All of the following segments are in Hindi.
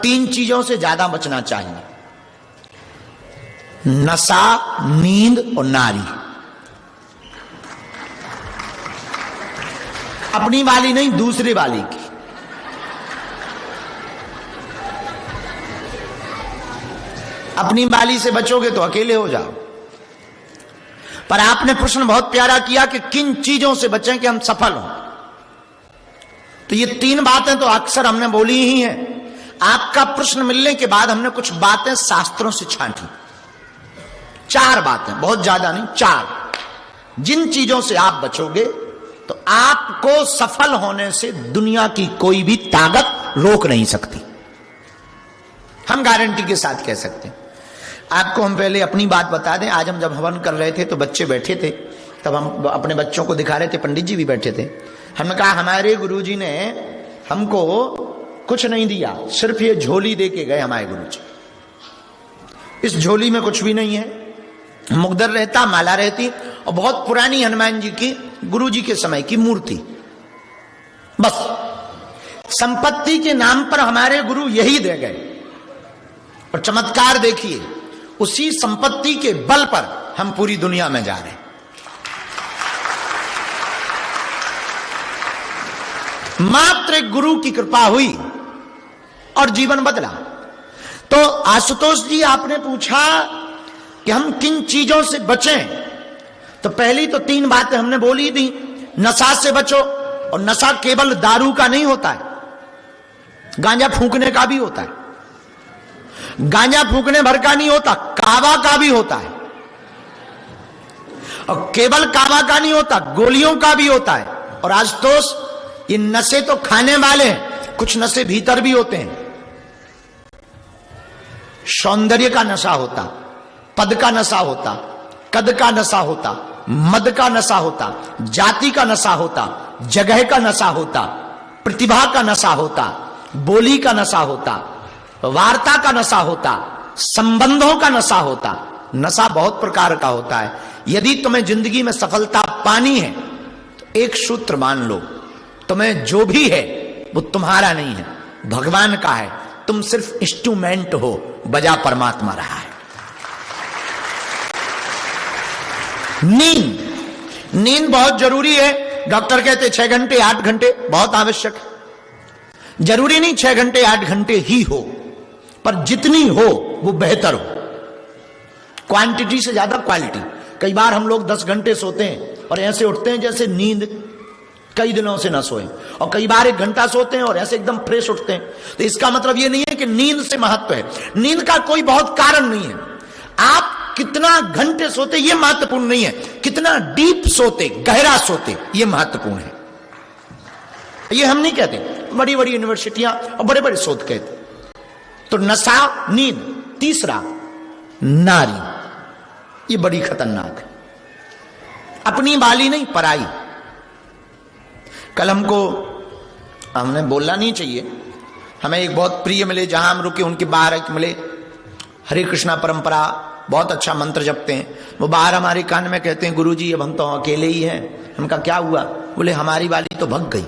3 चीजों से ज्यादा बचना चाहिए: नशा, नींद और नारी। अपनी वाली नहीं, दूसरी वाली की। अपनी वाली से बचोगे तो अकेले हो जाओ। पर आपने प्रश्न बहुत प्यारा किया कि किन चीजों से बचें कि हम सफल हों। तो ये 3 बातें तो अक्सर हमने बोली ही हैं। आपका प्रश्न मिलने के बाद हमने कुछ बातें शास्त्रों से छांटी। 4 बातें, बहुत ज्यादा नहीं, 4। जिन चीजों से आप बचोगे तो आपको सफल होने से दुनिया की कोई भी ताकत रोक नहीं सकती। हम गारंटी के साथ कह सकते हैं। आपको हम पहले अपनी बात बता दें। आज हम जब हवन कर रहे थे तो बच्चे बैठे थे, तब हम अपने बच्चों को दिखा रहे थे, पंडित जी भी बैठे थे। हमने कहा हमारे गुरुजी ने हमको कुछ नहीं दिया, सिर्फ ये झोली दे के गए हमारे गुरुजी। इस झोली में कुछ भी नहीं है, मुकद्दर रहता, माला रहती और बहुत पुरानी हनुमान जी की, गुरुजी के समय की मूर्ति। बस संपत्ति के नाम पर हमारे गुरु यही दे गए। और चमत्कार देखिए, उसी संपत्ति के बल पर हम पूरी दुनिया में जा रहे हैं। मात्र एक गुरु की कृपा हुई और जीवन बदला। तो आशुतोष जी, आपने पूछा कि हम किन चीजों से बचें, तो पहली तो 3 बातें हमने बोली थी। नशा से बचो, और नशा केवल दारू का नहीं होता है, गांजा फूंकने का भी होता है। गांजा फूंकने भर का नहीं होता, कावा का भी होता है। और केवल कावा का नहीं होता, गोलियों का भी होता है। और आशुतोष, ये नशे तो खाने वाले हैं, कुछ नशे भीतर भी होते हैं। सौंदर्य का नशा होता, पद का नशा होता, कद का नशा होता, मद का नशा होता, जाति का नशा होता, जगह का नशा होता, प्रतिभा का नशा होता, बोली का नशा होता, वार्ता का नशा होता, संबंधों का नशा होता। नशा बहुत प्रकार का होता है। यदि तुम्हें जिंदगी में सफलता पानी है तो एक सूत्र मान लो, तुम्हें जो भी है वो तुम्हारा नहीं है, भगवान का है। तुम सिर्फ इंस्ट्रूमेंट हो, बजा परमात्मा रहा है। नींद बहुत जरूरी है। डॉक्टर कहते 6 घंटे 8 घंटे बहुत आवश्यक है। जरूरी नहीं 6 घंटे 8 घंटे ही हो, पर जितनी हो वो बेहतर हो। क्वांटिटी से ज्यादा क्वालिटी। कई बार हम लोग 10 घंटे सोते हैं और ऐसे उठते हैं जैसे नींद कई दिनों से न सोए, और कई बार 1 घंटा सोते हैं और ऐसे एकदम फ्रेश उठते हैं। तो इसका मतलब ये नहीं है कि नींद से महत्व है। नींद का कोई बहुत कारण नहीं है। आप कितना घंटे सोते ये महत्वपूर्ण नहीं है, कितना डीप सोते, गहरा सोते, ये महत्वपूर्ण है। ये हम नहीं कहते, बड़ी बड़ी यूनिवर्सिटियां और बड़े बड़े शोध कहते। तो नशा, नींद। तीसरा, नारी। ये बड़ी खतरनाक है। अपनी वाली नहीं, पराई। कल हमने बोलना नहीं चाहिए, हमें एक बहुत प्रिय मिले, जहां हम रुके उनके बाहर एक मिले, हरे कृष्णा परंपरा, बहुत अच्छा मंत्र जपते हैं। वो बाहर हमारे कान में कहते हैं, गुरुजी अब हम तो अकेले ही हैं। उनका क्या हुआ? बोले हमारी वाली तो भग गई।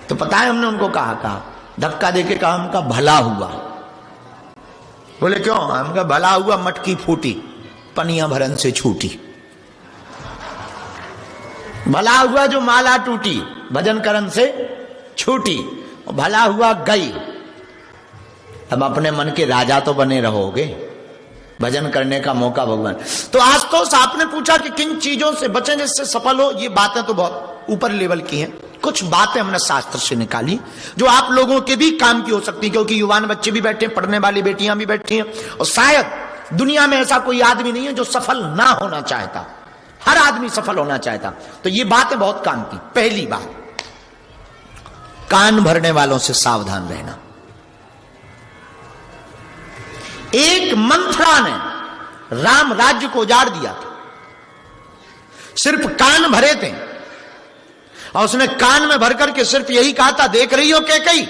तो पता है हमने उनको कहा धक्का देके कहा, हमका भला हुआ। बोले क्यों? हमका भला हुआ, मटकी फूटी, पनिया भरन से छूटी। भला हुआ जो माला टूटी, भजन करन से छूटी। भला हुआ गई। अब अपने मन के राजा तो बने रहोगे, भजन करने का मौका भगवान। तो आज तो आपने पूछा कि किन चीजों से बचें जिससे सफल हो। ये बातें तो बहुत ऊपर लेवल की हैं। कुछ बातें हमने शास्त्र से निकाली जो आप लोगों के भी काम की हो सकती है, क्योंकि युवान बच्चे भी बैठे हैं, पढ़ने वाली बेटियां भी बैठी हैं, और शायद दुनिया में ऐसा कोई आदमी नहीं है जो सफल ना होना चाहता। हर आदमी सफल होना चाहता। तो ये बातें बहुत काम की। पहली बात, कान भरने वालों से सावधान रहना। एक मंथरा ने राम राज्य को उजाड़ दिया था, सिर्फ कान भरे थे, और उसने कान में भर करके सिर्फ यही कहा था, देख रही हो कैकेयी,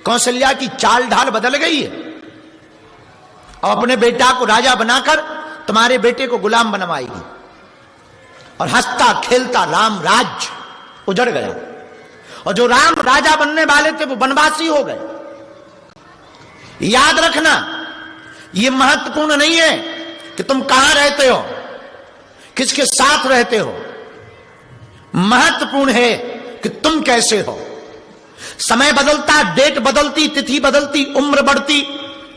कौशल्या की चाल ढाल बदल गई है, और अपने बेटा को राजा बनाकर तुम्हारे बेटे को गुलाम बनवाएगी। और हंसता खेलता राम राज्य उजड़ गया, और जो राम राजा बनने वाले थे वो वनवासी हो गए। याद रखना, यह महत्वपूर्ण नहीं है कि तुम कहां रहते हो, किसके साथ रहते हो। महत्वपूर्ण है कि तुम कैसे हो। समय बदलता, डेट बदलती, तिथि बदलती, उम्र बढ़ती,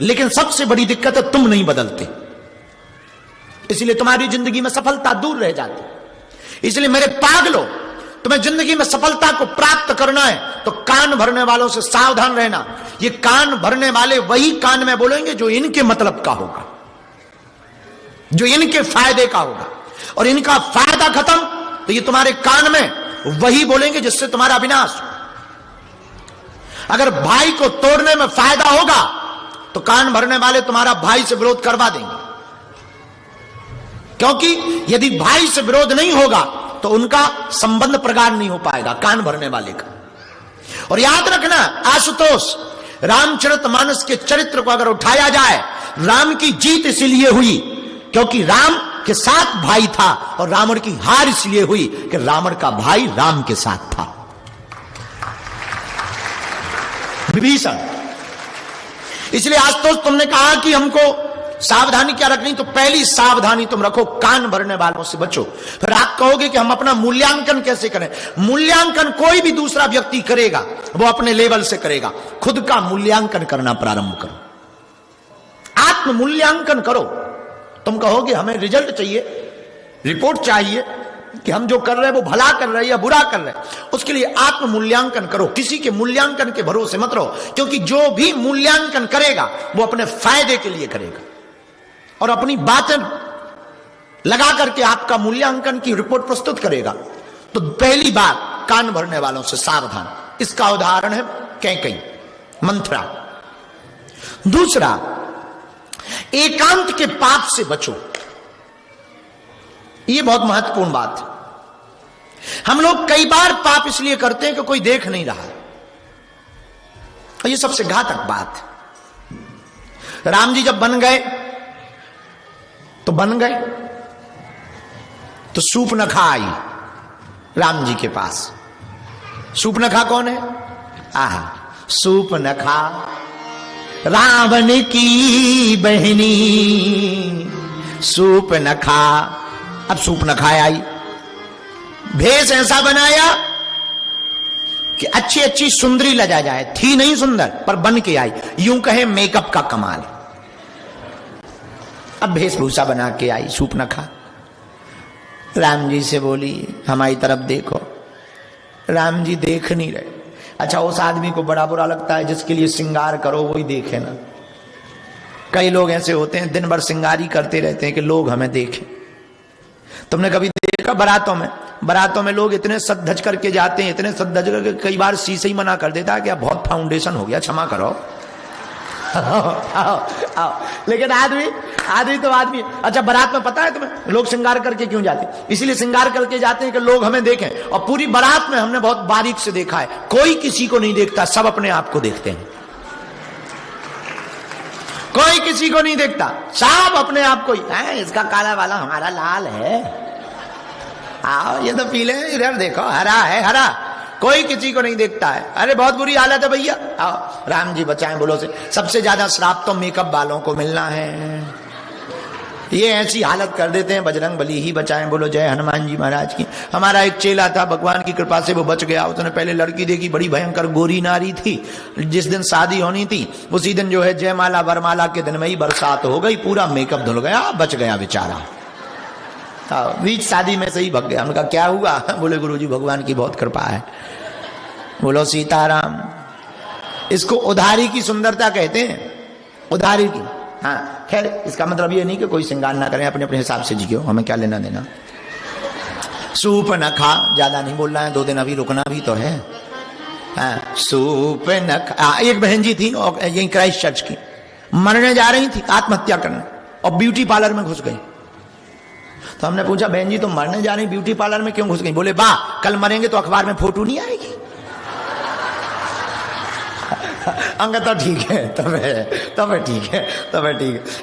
लेकिन सबसे बड़ी दिक्कत है तुम नहीं बदलते। इसलिए तुम्हारी जिंदगी में सफलता दूर रह जाती। इसलिए मेरे पागलों, तुम्हें जिंदगी में सफलता को प्राप्त करना है तो कान भरने वालों से सावधान रहना। ये कान भरने वाले वही कान में बोलेंगे जो इनके मतलब का होगा, जो इनके फायदे का होगा, और इनका फायदा खत्म तो ये तुम्हारे कान में वही बोलेंगे जिससे तुम्हारा विनाश हो। अगर भाई को तोड़ने में फायदा होगा तो कान भरने वाले तुम्हारा भाई से विरोध करवा देंगे, क्योंकि यदि भाई से विरोध नहीं होगा तो उनका संबंध प्रगाढ़ नहीं हो पाएगा कान भरने वाले का। और याद रखना आशुतोष, रामचरितमानस के चरित्र को अगर उठाया जाए, राम की जीत इसलिए हुई क्योंकि राम के साथ भाई था, और रावण की हार इसलिए हुई कि रावण का भाई राम के साथ था, विभीषण। इसलिए आज तो तुमने कहा कि हमको सावधानी क्या रखनी, तो पहली सावधानी तुम रखो, कान भरने वालों से बचो। फिर आप कहोगे कि हम अपना मूल्यांकन कैसे करें। मूल्यांकन कोई भी दूसरा व्यक्ति करेगा, वो अपने लेवल से करेगा। खुद का मूल्यांकन करना प्रारंभ करो, आत्म मूल्यांकन करो। तुम कहोगे हमें रिजल्ट चाहिए, रिपोर्ट चाहिए कि हम जो कर रहे हैं वो भला कर रहे हैं या बुरा कर रहे हैं। उसके लिए आत्म मूल्यांकन करो, किसी के मूल्यांकन के भरोसे मत रहो, क्योंकि जो भी मूल्यांकन करेगा वो अपने फायदे के लिए करेगा और अपनी बातें लगा करके आपका मूल्यांकन की रिपोर्ट प्रस्तुत करेगा। तो पहली बात, कान भरने वालों से सावधान। इसका उदाहरण है कैकेयी, मंथरा। दूसरा, एकांत के पाप से बचो। यह बहुत महत्वपूर्ण बात है। हम लोग कई बार पाप इसलिए करते हैं कि कोई देख नहीं रहा, और यह सबसे घातक बात है। राम जी जब बन गए तो बन गए, तो सूपनखा आई राम जी के पास। सूपनखा कौन है? आहा, सूपनखा रावण की बहनी सूपनखा। अब सूपनखा आई, भेष ऐसा बनाया कि अच्छी अच्छी सुंदरी लगा जाए, थी नहीं सुंदर पर बन के आई, यूं कहे मेकअप का कमाल। अब वेशभूषा बना के आई सूपनखा, राम जी से बोली हमारी तरफ देखो। राम जी देख नहीं रहे। अच्छा, उस आदमी को बड़ा बुरा लगता है जिसके लिए श्रृंगार करो वही देखे ना। कई लोग ऐसे होते हैं दिन भर श्रृंगार ही करते रहते हैं कि लोग हमें देखें। तुमने कभी देखा बारातों में लोग इतने सज धज करके जाते हैं, इतने सज धज करके कई बार शीशे ही मना कर देता है कि बहुत फाउंडेशन हो गया, क्षमा करो। आओ। लेकिन आदमी तो आदमी। अच्छा, बारात में पता है तुम्हें लोग श्रृंगार करके क्यों जाते हैं? इसलिए श्रृंगार करके जाते हैं कि लोग हमें देखें। और पूरी बारात में हमने बहुत बारीक से देखा है, कोई किसी को नहीं देखता, सब अपने आप को देखते हैं। कोई किसी को नहीं देखता, सब अपने आप को ही। इसका काला वाला हमारा लाल है, आओ ये तो पीले, इधर देखो हरा है हरा। कोई किसी को नहीं देखता है। अरे बहुत बुरी हालत है भैया, आओ राम जी बचाएं बोलो से। सबसे ज्यादा श्राप तो मेकअप वालों को मिलना है। ये ऐसी हालत कर देते हैं, बजरंग बली ही बचाएं बोलो जय हनुमान जी महाराज की। हमारा एक चेला था, भगवान की कृपा से वो बच गया। उसने पहले लड़की देखी, बड़ी भयंकर गोरी नारी थी। जिस दिन शादी होनी थी उसी दिन जो है जयमाला वरमाला के दिन में ही बरसात हो गई, पूरा मेकअप धुल गया, बच गया बेचारा। बीच शादी में से ही भग गया। उनका क्या हुआ? बोले गुरुजी भगवान की बहुत कृपा है। बोलो सीताराम। इसको उधारी की सुंदरता कहते हैं, उधारी की। हाँ, खैर इसका मतलब ये नहीं कि कोई श्रृंगार ना करें, अपने अपने हिसाब से जियो, हमें क्या लेना देना। सूपनखा, ज्यादा नहीं बोलना है, 2 दिन अभी रुकना भी तो है। हाँ, सूपनखा। एक बहन जी थी यही क्राइस्ट चर्च की, मरने जा रही थी, आत्महत्या करने, और ब्यूटी पार्लर में घुस गई। तो हमने पूछा बहन जी तुम मरने जा रही ब्यूटी पार्लर में क्यों घुस गई? बोले वाह, कल मरेंगे तो अखबार में फोटो नहीं आएगी। हमका तो ठीक है, तब ठीक है।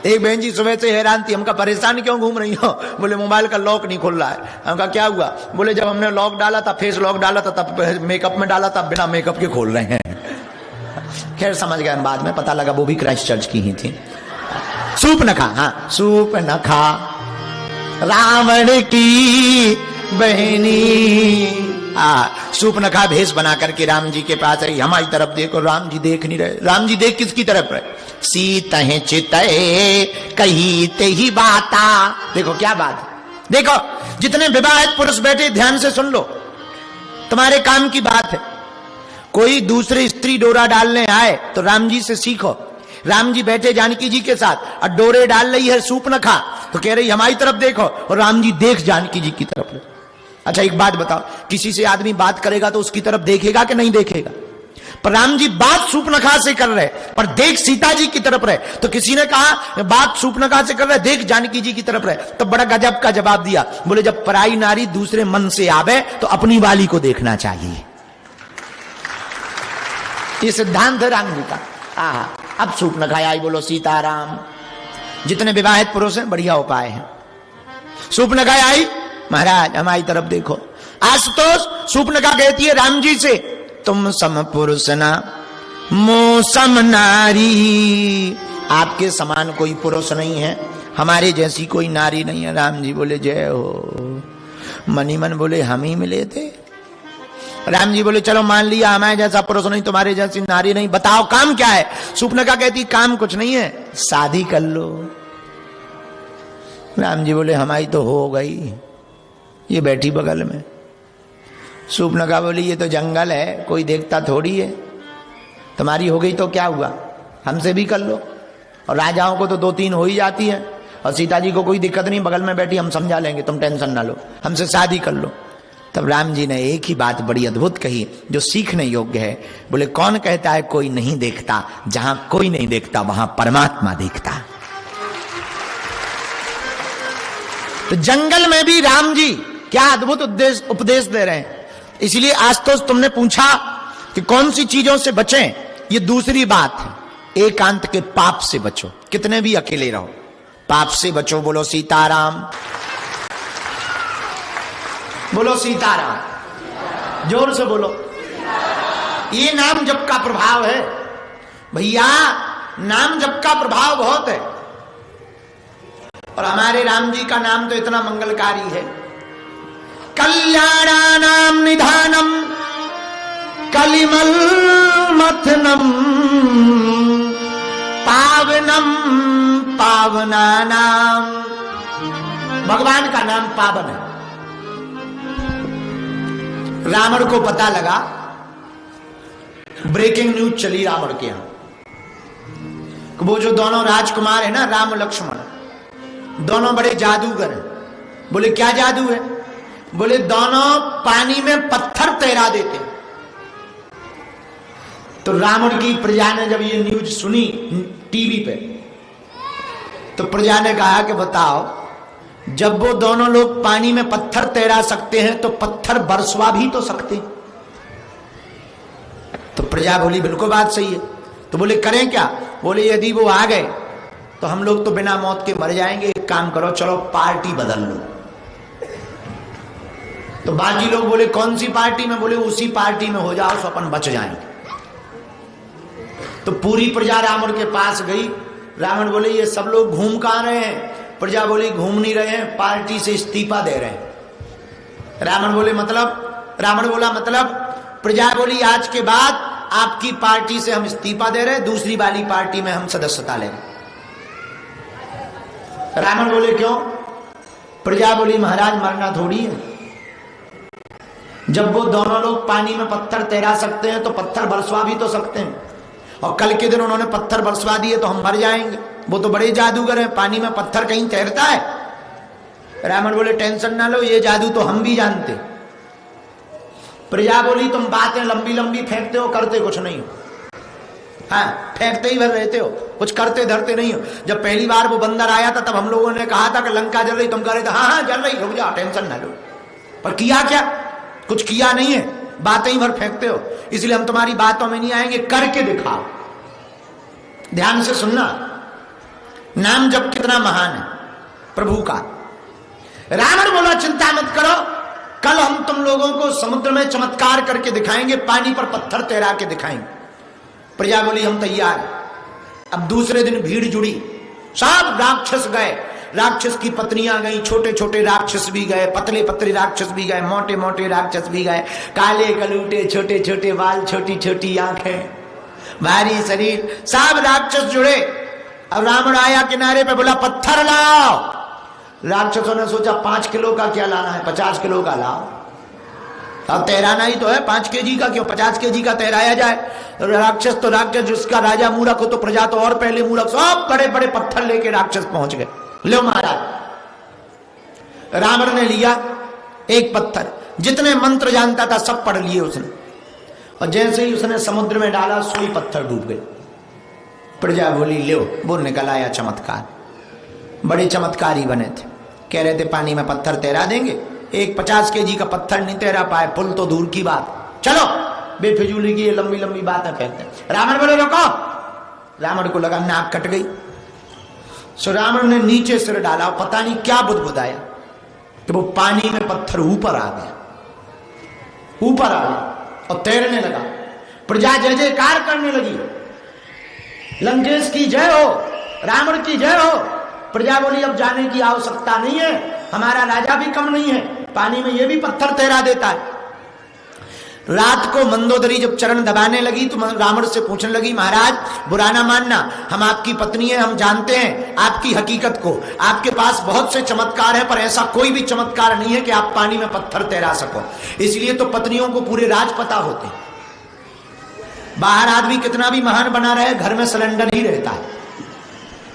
एक बहन जी सुबह से हैरान थी, हमका परेशान क्यों घूम रही हो? बोले मोबाइल का लॉक नहीं खुल रहा है। हमका क्या हुआ? बोले जब हमने लॉक डाला था, फेस लॉक डाला था, तब मेकअप में डाला था, बिना मेकअप के खोल रहे हैं। खैर समझ गए बाद में पता लगा वो भी क्राइस्ट चर्च की ही थी। सूर्पनखा, हाँ सूर्पनखा रावण की बहनी। सूर्पनखा भेष बना करके राम जी के पास आई। हमारी तरफ देखो, राम जी देख नहीं रहे। राम जी देख किसकी तरफ रहे? सीतहि चितहि कही ते ही बाता। देखो क्या बात है। देखो जितने विवाहित पुरुष बैठे ध्यान से सुन लो, तुम्हारे काम की बात है। कोई दूसरी स्त्री डोरा डालने आए तो राम जी से सीखो। राम जी बैठे जानकी जी के साथ और डोरे डाल रही है सूर्पनखा, तो कह रही हमारी तरफ देखो, और राम जी देख जानकी जी की तरफ। अच्छा एक बात बताओ, किसी से आदमी बात करेगा तो उसकी तरफ देखेगा कि नहीं देखेगा? पर राम जी बात सूर्पनखा से कर रहे पर देख सीता जी की तरफ रहे। तो किसी ने कहा बात सूर्पनखा से कर रहे देख जानकी जी की तरफ रहे। तो बड़ा गजब का जवाब दिया, बोले जब पराई नारी दूसरे मन से आवे तो अपनी वाली को देखना चाहिए। ये सिद्धांत है राम जी का। अब सूर्पनखा आई, बोलो सीताराम। जितने विवाहित पुरुष हैं बढ़िया उपाय है। सूर्पनखा आई, महाराज हमारी तरफ देखो। आशुतोष, सूर्पनखा कहती है राम जी से, तुम सम पुरुष ना मो सम नारी। आपके समान कोई पुरुष नहीं है, हमारे जैसी कोई नारी नहीं है। राम जी बोले जय हो। मनी मन बोले हम ही मिले थे। राम जी बोले चलो मान लिया, हमारे जैसा पुरुष नहीं, तुम्हारे जैसी नारी नहीं, बताओ काम क्या है? सूर्पनखा कहती काम कुछ नहीं है, शादी कर लो। राम जी बोले हमारी तो हो गई, ये बैठी बगल में। सूर्पनखा बोली ये तो जंगल है, कोई देखता थोड़ी है। तुम्हारी हो गई तो क्या हुआ, हमसे भी कर लो। और राजाओं को तो 2-3 हो ही जाती है, और सीता जी को कोई दिक्कत नहीं, बगल में बैठी, हम समझा लेंगे, तुम टेंशन ना लो, हमसे शादी कर लो। तब राम जी ने एक ही बात बड़ी अद्भुत कही जो सीखने योग्य है। बोले कौन कहता है कोई नहीं देखता? जहां कोई नहीं देखता वहां परमात्मा देखता। तो जंगल में भी राम जी क्या अद्भुत उपदेश दे रहे हैं। इसलिए आज तो तुमने पूछा कि कौन सी चीजों से बचें, ये दूसरी बात है। एकांत के पाप से बचो, कितने भी अकेले रहो, पाप से बचो। बोलो सीताराम, बोलो सीताराम, जोर से बोलो। ये नाम जप का प्रभाव है भैया, नाम जप का प्रभाव बहुत है। और हमारे राम जी का नाम तो इतना मंगलकारी है। कल्याणानाम निधानम कलिमल मथनम पावनम पावनानाम। भगवान का नाम पावन है। रावण को पता लगा, ब्रेकिंग न्यूज चली रावण के यहां, वो जो दोनों राजकुमार है ना, राम लक्ष्मण, दोनों बड़े जादूगर हैं। बोले क्या जादू है? बोले दोनों पानी में पत्थर तैरा देते। तो रावण की प्रजा ने जब ये न्यूज सुनी टीवी पे, तो प्रजा ने कहा कि बताओ, जब वो दोनों लोग पानी में पत्थर तैरा सकते हैं तो पत्थर बरसवा भी तो सकते। तो प्रजा बोली बिल्कुल बात सही है। तो बोले करें क्या? बोले यदि वो आ गए तो हम लोग तो बिना मौत के मर जाएंगे। एक काम करो, चलो पार्टी बदल लो। तो बाकी लोग बोले कौन सी पार्टी में? बोले उसी पार्टी में हो जाओ, सो अपन बच जाएंगे। तो पूरी प्रजा रावण के पास गई। रावण बोले ये सब लोग घूम कहां रहे हैं? प्रजा बोली घूम नहीं रहे हैं, पार्टी से इस्तीफा दे रहे हैं। रावण बोले मतलब? रावण बोला मतलब? प्रजा बोली आज के बाद आपकी पार्टी से हम इस्तीफा दे रहे हैं, दूसरी वाली पार्टी में हम सदस्यता ले रहे। रावण बोले क्यों? प्रजा बोली महाराज मरना थोड़ी है। जब वो दोनों लोग पानी में पत्थर तैरा सकते हैं तो पत्थर बरसवा भी तो सकते हैं, और कल के दिन उन्होंने पत्थर बरसवा दिए तो हम मर जाएंगे। वो तो बड़े जादूगर हैं, पानी में पत्थर कहीं तैरता है? रावण बोले टेंशन ना लो, ये जादू तो हम भी जानते। प्रजा बोली तुम बातें लंबी लंबी फेंकते हो, करते कुछ नहीं हो। हाँ, फेंकते ही भर रहते हो, कुछ करते धरते नहीं हो। जब पहली बार वो बंदर आया था तब हम लोगों ने कहा था कि लंका जल रही, तुम कह रहे थे हाँ हाँ जल रही, रुक जाओ टेंशन ना लो। पर किया क्या? कुछ किया नहीं है, बातें ही भर फेंकते हो। इसलिए हम तुम्हारी बातों में नहीं आएंगे, करके दिखाओ। ध्यान से सुनना, नाम जप कितना महान है प्रभु का। रावण बोला चिंता मत करो, कल हम तुम लोगों को समुद्र में चमत्कार करके दिखाएंगे, पानी पर पत्थर तैरा के दिखाएंगे। प्रजा बोली हम तैयार। अब दूसरे दिन भीड़ जुड़ी, सब राक्षस गए, राक्षस की पत्नियां गई, छोटे छोटे राक्षस भी गए, पतले पतले राक्षस भी गए, मोटे मोटे राक्षस भी गए, काले कलूटे, छोटे छोटे बाल, छोटी छोटी आंखें, भारी शरीर, सब राक्षस जुड़े। अब रावण आया किनारे पे, बोला पत्थर लाओ। राक्षसों ने सोचा 5 किलो का क्या लाना है, 50 किलो का लाओ। अब तैराना ही तो है, 5 केजी का क्यों, 50 केजी का तैराया जाए। राक्षस तो राक्षस, जिसका राजा मूर्ख हो तो प्रजा तो और पहले मूर्ख, सब बड़े बड़े पत्थर लेके राक्षस पहुंच गए। लो महाराज, रावण ने लिया एक पत्थर, जितने मंत्र जानता था सब पढ़ लिए उसने, और जैसे ही उसने समुद्र में डाला सोई पत्थर डूब गए। प्रजा बोली लो, वो निकल आया चमत्कार। बड़े चमत्कारी बने थे, कह रहे थे पानी में पत्थर तैरा देंगे, एक 50 केजी का पत्थर नहीं तैरा पाए, पुल तो दूर की बात, चलो बेफिजूली की ये लंबी लंबी बातें कहते हैं। रावण बोले रोको। रावण को लगा नाक कट गई, सो रावण ने नीचे सिर डाला, पता नहीं क्या बुदबुदाया कि वो पानी में पत्थर ऊपर आ गया, ऊपर आ गया और तैरने लगा। प्रजा जय जयकार करने लगी, लंकेश की जय हो, रावण की जय हो। प्रजा बोली अब जाने की आवश्यकता नहीं है, हमारा राजा भी कम नहीं है, पानी में ये भी पत्थर तैरा देता है। रात को मंदोदरी जब चरण दबाने लगी तो रावण से पूछने लगी, महाराज बुरा ना मानना, हम आपकी पत्नी है, हम जानते हैं आपकी हकीकत को, आपके पास बहुत से चमत्कार है, पर ऐसा कोई भी चमत्कार नहीं है कि आप पानी में पत्थर तैरा सको। इसलिए तो पत्नियों को पूरे राज पता होते हैं। बाहर आदमी कितना भी महान बना रहे, घर में सिलेंडर ही रहता है।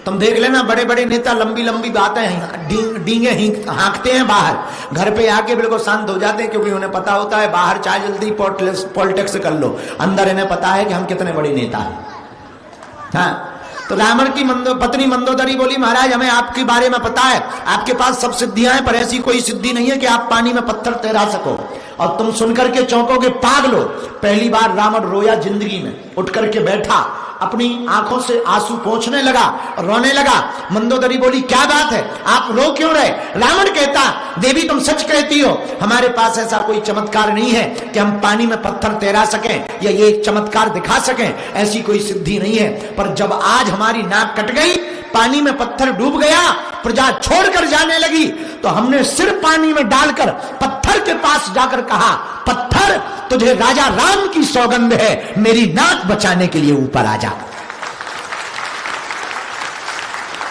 तुम देख लेना, बड़े बड़े नेता लंबी लंबी बातें डींगे हाँकते हैं, बाहर घर पे आके बिल्कुल शांत हो जाते हैं, क्योंकि उन्हें पता होता है बाहर चाहे जल्दी पॉलिटिक्स कर लो, अंदर इन्हें पता है कि हम कितने बड़े नेता हैं। हाँ, तो रावण की पत्नी मंदोदरी बोली, महाराज हमें आपके बारे में पता है, आपके पास सब सिद्धियां हैं, पर ऐसी कोई सिद्धि नहीं है कि आप पानी में पत्थर तैरा सको। और तुम सुनकर के चौंकोगे, पागलो। पहली बार रावण रोया जिंदगी में, उठ करके बैठा, अपनी आंखों से आंसू पोंछने लगा, रोने लगा। मंदोदरी बोली क्या बात है, आप रो क्यों रहे? रावण कहता, देवी तुम सच कहती हो, हमारे पास ऐसा कोई चमत्कार नहीं है कि हम पानी में पत्थर तैरा सकें या ये चमत्कार दिखा सकें, ऐसी कोई सिद्धि नहीं है। पर जब आज हमारी नाक कट गई, पानी में पत्थर डूब गया, प्रजा छोड़कर जाने लगी, तो हमने सिर पानी में डालकर पत्थर के पास जाकर कहा, पत्थर तुझे राजा राम की सौगंध है, मेरी नाक बचाने के लिए ऊपर आ जा।